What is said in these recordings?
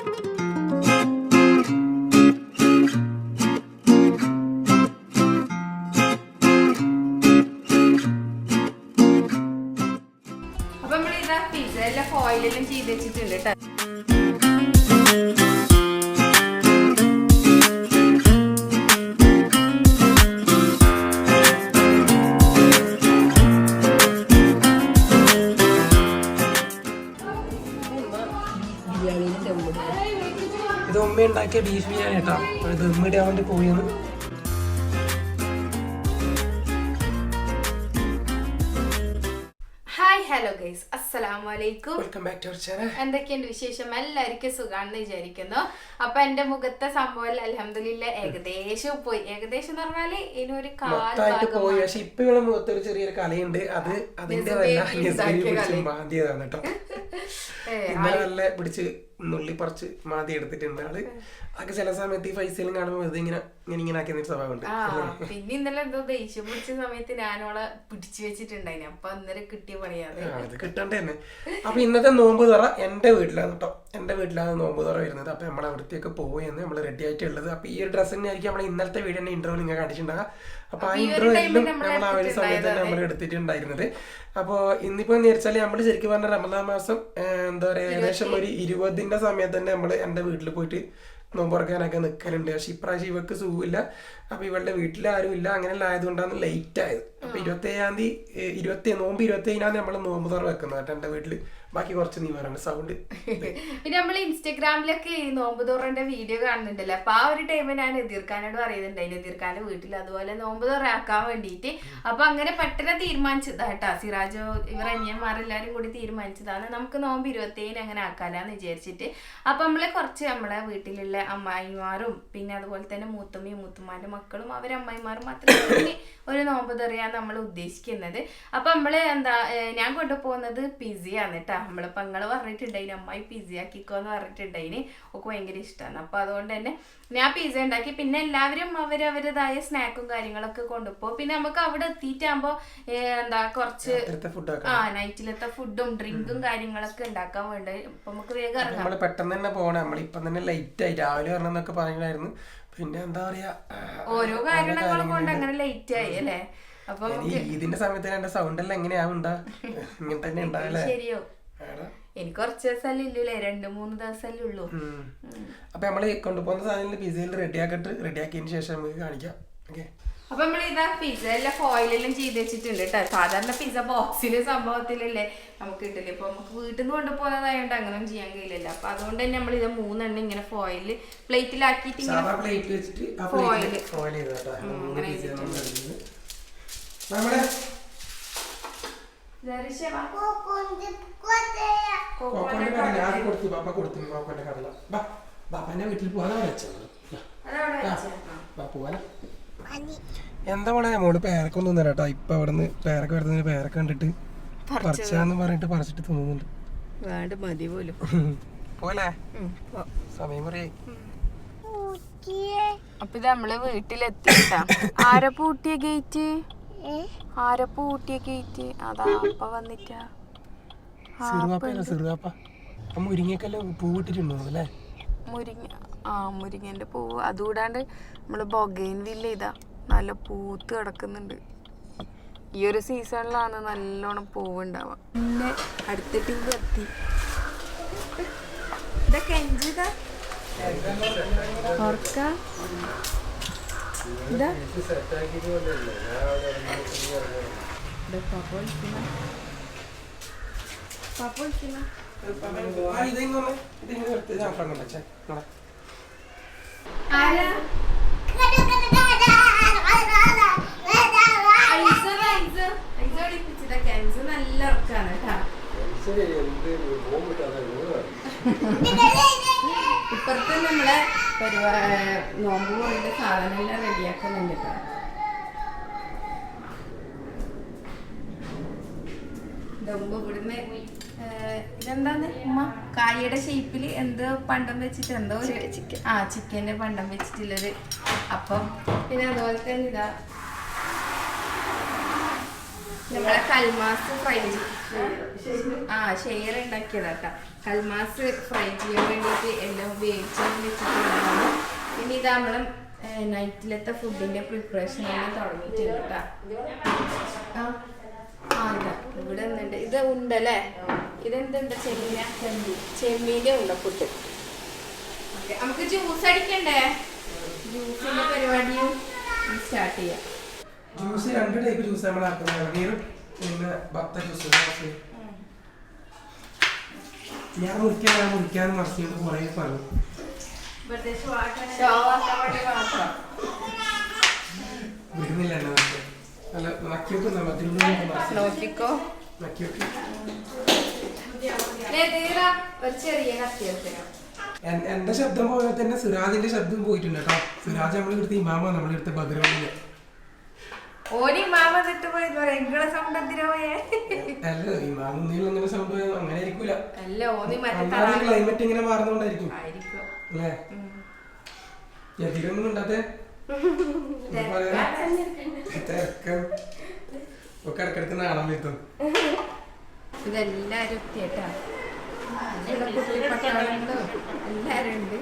അപ്പൊ നമ്മളിതാ പിസ്സ എല്ലാം ഫോയിലെല്ലാം ചെയ്ത് വെച്ചിട്ടുണ്ട് കേട്ടോ. ഇത് ഉമ്മ ഉണ്ടാക്കിയ ബീഫ് ബിരിയാണി കേട്ടോ. ഇത് ഉമ്മയുടെ വേണ്ടി പോയെന്ന്. ഹലോ ഗൈസ്, അസ്സലാമു അലൈക്കും. Welcome back to our channel. എന്തൊക്കെയുണ്ട് വിശേഷം? എല്ലാവർക്കും സുഖാണെന്ന് വിചാരിക്കുന്നു. അപ്പൊ എന്റെ മുഖത്തെ സംഭവം അൽഹംദുലില്ലാ ഏകദേശം പോയി. ഏകദേശം എന്ന് പറഞ്ഞാല് ഇനിയൊരു പോയി. പക്ഷെ ഇപ്പൊ ഇവിടെ മുഖത്തൊരു ചെറിയൊരു കലയുണ്ട്. അത് അതിന്റെ മാന്തിയതാണ് കേട്ടോ. ഇന്നലെ നല്ല പിടിച്ച് നുള്ളി പറിച്ച് മാന്തി എടുത്തിട്ടുണ്ട് ആള്. അതൊക്കെ ചില സമയത്ത് ഈ ഫൈസലും കാണുമ്പോൾ ഇത് ഇങ്ങനെ ആക്കിയ സ്വഭാവമുണ്ട്. പിന്നെ ഇന്നലെ എന്തോ ദേഷ്യം പിടിച്ച സമയത്ത് ഞാനോളെ പിടിച്ചു വെച്ചിട്ടുണ്ടായിന്. അപ്പൊ അന്നേരം കിട്ടിയ പണിയാണ്. അത് കിട്ടണ്ട തന്നെ. അപ്പൊ ഇന്നത്തെ നോമ്പ് തുറ എന്റെ വീട്ടിലാണ് കേട്ടോ. എന്റെ വീട്ടിലാണ് നോമ്പ് തുറ വരുന്നത്. അപ്പൊ നമ്മൾ അവിടത്തേക്ക് പോയെന്ന് നമ്മൾ റെഡി ആയിട്ടുള്ളത്. അപ്പൊ ഈ ഒരു ഡ്രസ്സ് തന്നെ ആയിരിക്കും നമ്മളെ ഇന്നലത്തെ വീഡിയോ ഇന്റർവ്യൂ നിങ്ങൾ കണ്ടിട്ടുണ്ടാകുക. അപ്പൊ ആ ഇന്റർവ്യൂ എല്ലാം നമ്മൾ ആ ഒരു സമയത്ത് തന്നെ നമ്മൾ എടുത്തിട്ടുണ്ടായിരുന്നത്. അപ്പോൾ ഇന്നിപ്പോ എന്ന് വെച്ചാൽ നമ്മൾ ശരിക്കും പറഞ്ഞ റമദാൻ മാസം എന്താ പറയാ ഏകദേശം ഒരു 20ന്റെ സമയത്ത് തന്നെ നമ്മൾ എന്റെ വീട്ടിൽ പോയിട്ട് നോമ്പുറക്കാനൊക്കെ നിൽക്കലുണ്ട്. പക്ഷെ ഇപ്രാവശ്യം ഇവർക്ക് സുഖമില്ല. അപ്പൊ ഇവളുടെ വീട്ടിൽ ആരും ഇല്ല. അങ്ങനെയുള്ള ആയതുകൊണ്ടാണ് ലേറ്റ് ആയത്. അപ്പൊ 27 നോമ്പ് 27 നമ്മൾ നോമ്പ് തുറ വെക്കുന്നത് കേട്ടോ എന്റെ വീട്ടില്. ബാക്കി കുറച്ച് നീ പറയണ്ട സൗണ്ട്. പിന്നെ നമ്മൾ ഇൻസ്റ്റഗ്രാമിലൊക്കെ ഈ നോമ്പ് തുറന്റെ വീഡിയോ കാണുന്നുണ്ടല്ലോ. അപ്പൊ ആ ഒരു ടൈമിൽ ഞാൻ എതിർക്കാനോട് പറയുന്നുണ്ടായിരുന്നു. എതിർക്കാന്റെ വീട്ടിൽ അതുപോലെ നോമ്പ് തുറ ആക്കാൻ വേണ്ടിയിട്ട്. അപ്പൊ അങ്ങനെ പെട്ടെന്ന് തീരുമാനിച്ചതാ കേട്ടാ. സിറാജോ ഇവർ അനിയന്മാരെല്ലാരും കൂടി തീരുമാനിച്ചതാണ് നമുക്ക് നോമ്പ് 27 അങ്ങനെ ആക്കാലാന്ന് വിചാരിച്ചിട്ട്. അപ്പൊ നമ്മളെ കുറച്ച് നമ്മളെ വീട്ടിലുള്ള അമ്മായിമാരും പിന്നെ അതുപോലെ തന്നെ മൂത്തമ്മയും മൂത്തുമ്മാരുടെ മക്കളും അവരമ്മായിമാരും മാത്രമേ ഒരു നോമ്പ് തുറയാണ് നമ്മൾ ഉദ്ദേശിക്കുന്നത്. അപ്പൊ നമ്മള് ഞാൻ കൊണ്ടുപോകുന്നത് പിസയാണ് കേട്ടാ. നമ്മള് പെങ്ങള് പറഞ്ഞിട്ടുണ്ടായിന് അമ്മായി പിസ ആക്കിക്കോന്ന് പറഞ്ഞിട്ടുണ്ടായിന്. ഒക്കെ ഭയങ്കര ഇഷ്ടമാണ്. അപ്പൊ അതുകൊണ്ട് തന്നെ ഞാൻ പിസ ഉണ്ടാക്കി. പിന്നെ എല്ലാവരും അവരവരുടേതായ സ്നാക്കും കാര്യങ്ങളൊക്കെ കൊണ്ടുപോകും. പിന്നെ നമുക്ക് അവിടെ എത്തിയിട്ടാകുമ്പോ കുറച്ച് നൈറ്റിലത്തെ ഫുഡും ഡ്രിങ്കും കാര്യങ്ങളൊക്കെ ഉണ്ടാക്കാൻ വേണ്ട. അപ്പൊ നമുക്ക് വേഗം ഇറങ്ങാം. പെട്ടെന്ന് തന്നെ പോകണം. നമ്മളിപ്പം തന്നെ ലൈറ്റ് ആയി രാവിലെ വരണമെന്നൊക്കെ പറഞ്ഞായിരുന്നു. പിന്നെ എന്താ പറയാ ഓരോ കാരണങ്ങൾ കൊണ്ട് അങ്ങനെ ലേറ്റ് ആയി അല്ലേ. അപ്പൊ ഇതിന്റെ സമയത്ത് എന്റെ സൗണ്ട് എല്ലാം എങ്ങനെയാവുണ്ടാ ഇങ്ങനെ തന്നെ ഉണ്ടാവല്ലേ. ശരിയോ, എനിക്ക് കുറച്ച് ദിവസമല്ലേ ഇല്ലല്ലേ, 2-3 ദിവസമല്ലേ ഉള്ളൂ. അപ്പൊ നമ്മള് കൊണ്ടുപോകുന്ന സാധനങ്ങൾ പിസയിൽ റെഡിയാക്കിയതിന് ശേഷം നമുക്ക് കാണിക്കാം. ഓക്കെ. അപ്പൊ നമ്മൾ ഇതാ പിസ എല്ലാം ഫോയിലെല്ലാം ചെയ്ത് വെച്ചിട്ടുണ്ട് കേട്ടോ. സാധാരണ പിസ ബോക്സില് സംഭവത്തിലല്ലേ നമുക്ക് കിട്ടില്ല. ഇപ്പൊ നമുക്ക് വീട്ടിൽ നിന്ന് കൊണ്ടുപോകുന്നതായോണ്ട് അങ്ങനെ ചെയ്യാൻ കഴിയില്ലല്ലോ. അപ്പൊ അതുകൊണ്ട് തന്നെ നമ്മൾ ഇത് 3 എണ്ണം ഇങ്ങനെ ഫോയില് പ്ലേറ്റിലാക്കിയിട്ട് വീട്ടിൽ എന്താ മോളെ മോള് പേരക്കൊന്നും തന്നെട്ടോ. ഇപ്പൊ അവിടുന്ന് പേരക്ക വരുന്നതിന് പേരക്ക കണ്ടിട്ട് പറിച്ചാന്ന് പറഞ്ഞിട്ട് പറിച്ചിട്ട് തോന്നുന്നുണ്ട്. മതി പോലും പോലെ സമയം കുറേ. അപ്പൊ ഇത് നമ്മള് വീട്ടിലെത്തിട്ടാ. ആരെ പൂട്ടിയ ഗേറ്റ്? അതാ അപ്പ വന്നിട്ടാ. ചെറുവാപ്പ മുരിങ്ങക്കെല്ലാം പൂവിട്ടിട്ടുണ്ടോ അല്ലേ? മുരിങ്ങന്റെ പൂവ് അതുകൂടാണ്ട് നമ്മള് ബൊഗൈൻവില്ല ഇതാ നല്ല പൂത്ത് കിടക്കുന്നുണ്ട്. ഈ ഒരു സീസണിലാണ് നല്ലോണം പൂവ് ഉണ്ടാവുക. പിന്നെ അടുത്തിട്ട് എത്തി. ഇതൊക്കെ എഞ്ചിതാ ഓർക്ക ഇതാ നല്ല ഉറക്കാണ് കേട്ടാ. ഇപ്പുറത്ത് നമ്മളെ നോമ്പ് പോയിട്ട് സാധനം എല്ലാം റെഡിയാക്കുന്നുണ്ട് കേട്ടോ. ഇവിടുന്ന് ഇതെന്താന്ന് ഉമ്മ കായയുടെ ഷേപ്പില് എന്തോ പണ്ടം വെച്ചിട്ട് എന്തോ ചിക്കന്റെ പണ്ടം വെച്ചിട്ടുള്ളത്. അപ്പം പിന്നെ അതുപോലെ തന്നെ ഇതാ നമ്മളെ കൽമാസ് ഫ്രൈ ഷെയർ ഉണ്ടാക്കിയതാട്ടാ. കൽമാസ് ഫ്രൈ ചെയ്യാൻ വേണ്ടിയിട്ട് എല്ലാം വേവിച്ചത് വെച്ചിട്ടുള്ളതാണ്. പിന്നെ ഇത് നമ്മളെ നൈറ്റിലത്തെ ഫുഡിന്റെ പ്രിപ്പറേഷൻ തുടങ്ങിയിട്ടുണ്ട് കേട്ടാ. ഇവിടെ ഒന്നുണ്ട്. ഇത് ഉണ്ടല്ലേ? ഇതെന്തുണ്ട്? ചെമ്മീന്റെ ഉണ്ട ഫുഡ്. നമുക്ക് ജ്യൂസ് അടിക്കണ്ടേ? ജ്യൂസിന്റെ പരിപാടിയും സ്റ്റാർട്ട് ചെയ്യാം. ജ്യൂസ് 2 ടൈപ്പ് ജ്യൂസ് നമ്മൾ ആക്കുന്നത്. പിന്നെ ബത്ത ജ്യൂസ്. ഞാൻ മുറിക്കാനും മറിച്ചിട്ട് കുറേ പറഞ്ഞു. വിടുന്നില്ല നല്ല നോക്കിക്കോ. എന്റെ ശബ്ദം പോലെ തന്നെ സിറാജിന്റെ ശബ്ദം പോയിട്ടുണ്ട് കേട്ടോ. സിറാജ് നമ്മളെടുത്ത് ഇമാമ, നമ്മളെടുത്ത് ബദ്രവണിയില്. ഓന് ഇമാമ എന്നിട്ട് പോയി നിങ്ങളെ സൗണ്ട് എന്തിനാ പോയേ? അല്ല, ഇമാമൊന്നും അങ്ങനെ സൗണ്ട് അങ്ങനെ ആയിരിക്കൂല. അല്ല, ഓന് ക്ലൈമറ്റ് ഇങ്ങനെ മാറുന്നോണ്ടായിരിക്കും അല്ലേ? എതിരൊന്നും ഉണ്ടാത്തെ ഒക്കെ ഇടക്കിടക്ക് നാണം വരുത്തും. ഇതെല്ലാരും എത്തിയേട്ടാ. എല്ലാരും ഉണ്ട്.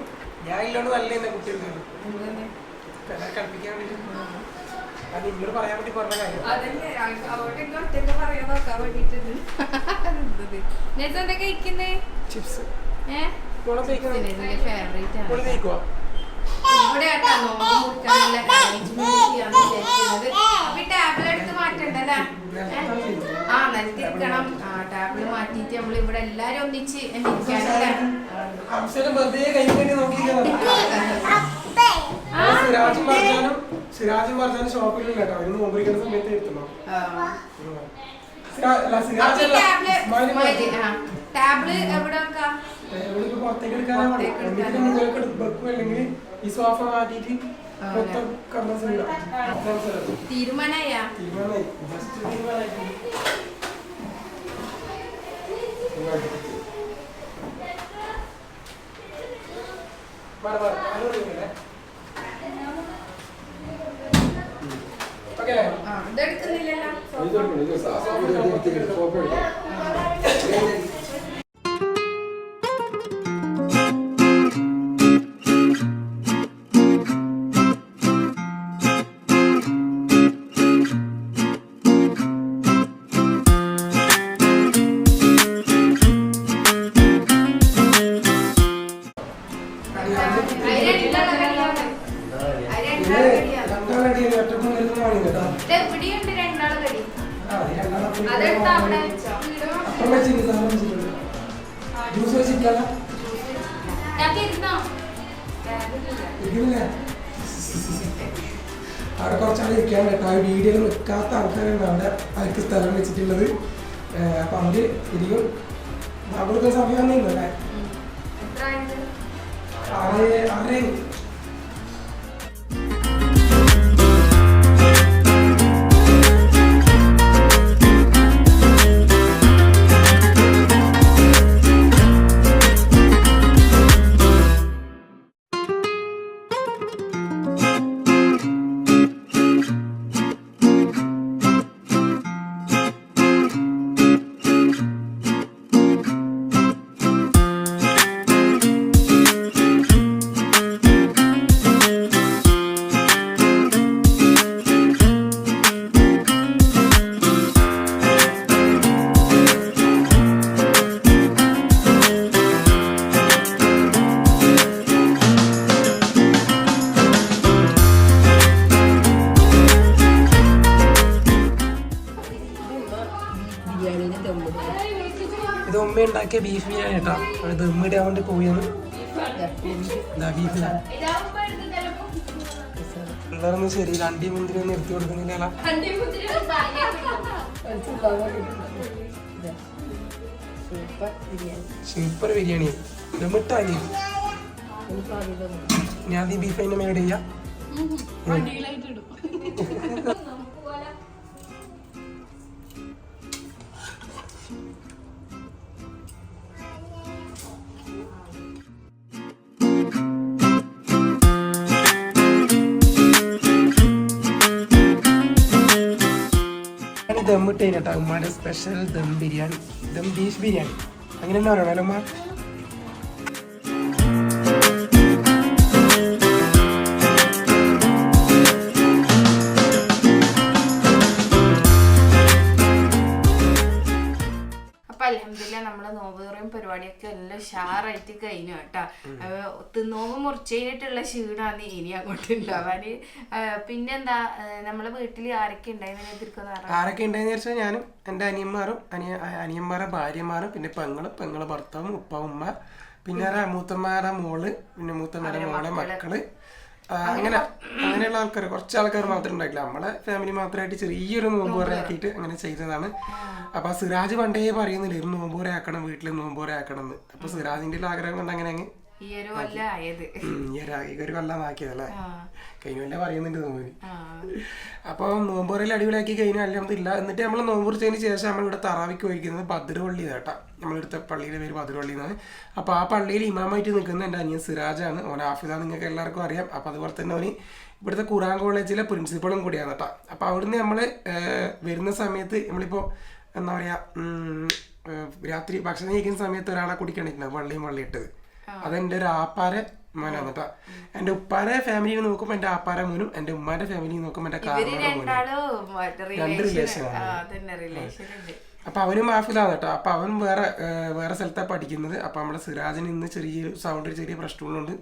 ഞാൻ ഇല്ലോണ്ട് നല്ല തന്നെ കുട്ടികൾക്ക് കളിപ്പിക്കാൻ വേണ്ടി നിങ്ങള് പറയാൻ വേണ്ടി പറഞ്ഞ കാര്യം. ചിപ്സ് ഫേവറേറ്റ് ആണ്. ഇവിടെ ടാബിൾ എടുത്ത് മാറ്റണ്ടല്ലേ? നിലത്തിരിക്കണം. ടാബിൾ മാറ്റിട്ട് നമ്മൾ ഇവിടെ എല്ലാരും ഒന്നിച്ച് സിറാജും പറഞ്ഞാലും ഷോപ്പിലില്ല കേട്ടോ. ഇന്ന് നോമ്പിരിക്കുന്ന സമയത്ത് എത്തണം. ടാബിള് എവിടെ വെക്കാം? പുറത്തേക്ക് എടുക്കാനാണ്. അല്ലെങ്കിൽ ഈ സോഫ മാറ്റിട്ട് തീരുമാനായി. ഇതെടുക്കുന്നില്ലല്ലോ. അവിടെ കുറച്ചാൾ ഇരിക്കാൻ കേട്ടോ. ആ വീഡിയോയിൽ നിൽക്കാത്ത ആൾക്കാരാണ് അവിടെ അവർക്ക് സ്ഥലം വെച്ചിട്ടുള്ളത്. അപ്പൊ അവര് ഇരിക്കും. അവർക്ക് സമയം അല്ലേ? 6 ഇത് ഉമ്മ ഉണ്ടാക്കിയ ബീഫ് ബിരിയാണി കേട്ടോ. അത് ഉമ്മയുടെ ആവേണ്ടി പോയാണ്. ബീഫിലാണ് പിള്ളേരൊന്നും ശരി. അണ്ടി മുന്തിരി ഒന്നും എടുത്തു കൊടുക്കുന്നില്ല. സൂപ്പർ ബിരിയാണി. ദമ്മിട്ടായി ഞാൻ ഈ ബീഫ് അതിന്റെ മേഡ് ചെയ്യാം. ദമ്മിട്ട് ഉമ്മയുടെ സ്പെഷ്യൽ ദം ബിരിയാണി, ദം ബീഫ് ബിരിയാണി അങ്ങനെ തന്നെ പറയണല്ലോ ഉമ്മ. അൽഹംദുലില്ലാ നമ്മളെ നോമ്പ് തുറയും പരിപാടിയൊക്കെ എല്ലാം ഉഷാറായിട്ട് കഴിഞ്ഞു കേട്ടോ. നോമ്പ് മുറിച്ച് കഴിഞ്ഞിട്ടുള്ള ക്ഷീണാണ് ഇനി അങ്ങോട്ട് ഉണ്ടാവാന്. പിന്നെന്താ നമ്മളെ വീട്ടിൽ ആരൊക്കെ ഉണ്ടായിരുന്നു? ആരൊക്കെ ഉണ്ടായെന്ന് വെച്ചാൽ ഞാനും എൻ്റെ അനിയന്മാരും അനിയന്മാരുടെ ഭാര്യമാരും പിന്നെ പെങ്ങളെ ഭർത്താവും ഉപ്പ ഉമ്മ പിന്നെ മൂത്തന്മാരുടെ മോള് പിന്നെ മൂത്തന്മാരുടെ മോളെ മക്കള് അങ്ങനെയുള്ള ആൾക്കാർ കുറച്ച് ആൾക്കാർ മാത്രമേ ഉണ്ടായിട്ടില്ല. നമ്മളെ ഫാമിലി മാത്രമായിട്ട് ചെറിയൊരു നോമ്പ് ആക്കിയിട്ട് അങ്ങനെ ചെയ്തതാണ്. അപ്പൊ സിറാജ് പണ്ടേ പറയുന്നില്ല ഒരു നോമ്പ് ആക്കണം, വീട്ടിൽ നോമ്പ് ആക്കണം എന്ന്. അപ്പൊ സിറാജിന്റെ ആഗ്രഹം കൊണ്ട് അങ്ങനെ അങ്ങ് ഈ ഒരു കൊല്ലമാക്കിയതല്ലേ. കഴിഞ്ഞ കൊല്ലം പറയുന്നുണ്ട് നോമ്പിന്. അപ്പൊ നോമ്പുറയിൽ അടിപൊളിയാക്കി കഴിഞ്ഞു അൽഹംദുലില്ലാ. എന്നിട്ട് നമ്മൾ നോമ്പുറിച്ചതിന് ശേഷം നമ്മളിവിടെ തറാവിക്ക് പോയിരിക്കുന്നത് ബദ്രപള്ളി കേട്ടാ. നമ്മളിവിടുത്തെ പള്ളിയുടെ പേര് ബദ്രപള്ളി എന്നാണ്. അപ്പൊ ആ പള്ളിയിൽ ഇമാമായിട്ട് നിൽക്കുന്ന എൻ്റെ അനിയൻ സിറാജാണ്. ഓൻ ഹാഫിദ നിങ്ങൾക്ക് എല്ലാവർക്കും അറിയാം. അപ്പൊ അതുപോലെ തന്നെ ഓന് ഇവിടുത്തെ ഖുർആൻ കോളേജിലെ പ്രിൻസിപ്പളും കൂടിയാണ് കേട്ടോ. അപ്പൊ അവിടുന്ന് നമ്മള് വരുന്ന സമയത്ത് നമ്മളിപ്പോ എന്താ പറയാ രാത്രി ഭക്ഷണം കഴിക്കുന്ന സമയത്ത് ഒരാളെ കുടിക്കണിട്ടുണ്ട് വള്ളി ഇട്ടത്. അതെന്റെ ഒരു ആപ്പാരെ മോനാണ് കേട്ടോ. എന്റെ ഉപ്പാരെ ഫാമിലി നോക്കുമ്പോ എന്റെ ആപ്പാരെ മോനും എന്റെ ഉമ്മാന്റെ ഫാമിലി നോക്കുമ്പോ എന്റെ കാരണവരുടെ മോനും 2 റിലേഷനാണ്. അപ്പൊ അവനും ഹാഫിലാണ് കേട്ടോ. അപ്പൊ അവൻ വേറെ സ്ഥലത്താണ് പഠിക്കുന്നത്. അപ്പൊ നമ്മളെ സിറാജിന് ഇന്ന് ചെറിയ പ്രശ്നങ്ങളുണ്ട്.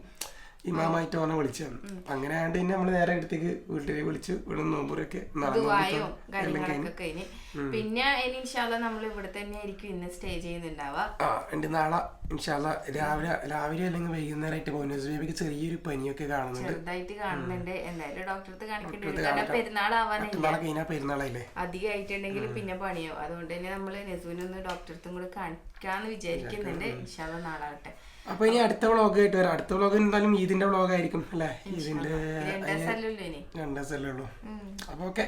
ഇമാമായിട്ട് അവനെ വിളിച്ചാണ്. അങ്ങനെ ആയതുകൊണ്ട് തന്നെ നമ്മള് നേരെ അടുത്തേക്ക് വീട്ടിലേക്ക് വിളിച്ചു. ഇവിടെ നോമ്പൂരൊക്കെ പിന്നെ നമ്മൾ ഇവിടെ തന്നെ ആയിരിക്കും ഇന്ന് സ്റ്റേ ചെയ്യുന്നുണ്ടാവാ. എന്റെ നാളെ ഇൻഷാല്ല രാവിലെ അല്ലെങ്കിൽ വൈകുന്നേരമായിട്ട് മോനൂസ് ബേബിക്ക് ചെറിയൊരു പനിയൊക്കെ ചെറുതായിട്ട് കാണുന്നുണ്ട്. എന്തായാലും ഡോക്ടറെ കാണിക്കേണ്ടി പെരുന്നാളായില്ലേ അധികമായിട്ടുണ്ടെങ്കിൽ പിന്നെ പണിയോ. അതുകൊണ്ട് തന്നെ നമ്മള് നെസുവിനൊന്ന് ഡോക്ടറെ കൂടെ കാണിക്കാന്ന് വിചാരിക്കുന്നുണ്ട്. ഇൻഷാല്ല നാളാകട്ടെ. അപ്പൊ ഇനി അടുത്ത വ്ളോഗ് ആയിട്ട് വരാം. അടുത്ത വ്ളോഗ് എന്തായാലും ഈദിന്റെ വ്ളോഗ് ആയിരിക്കും അല്ലെ. ഈദിന്റെ 2 ദിവസമല്ലേ ഉള്ളൂ. അപ്പൊ ഓക്കെ.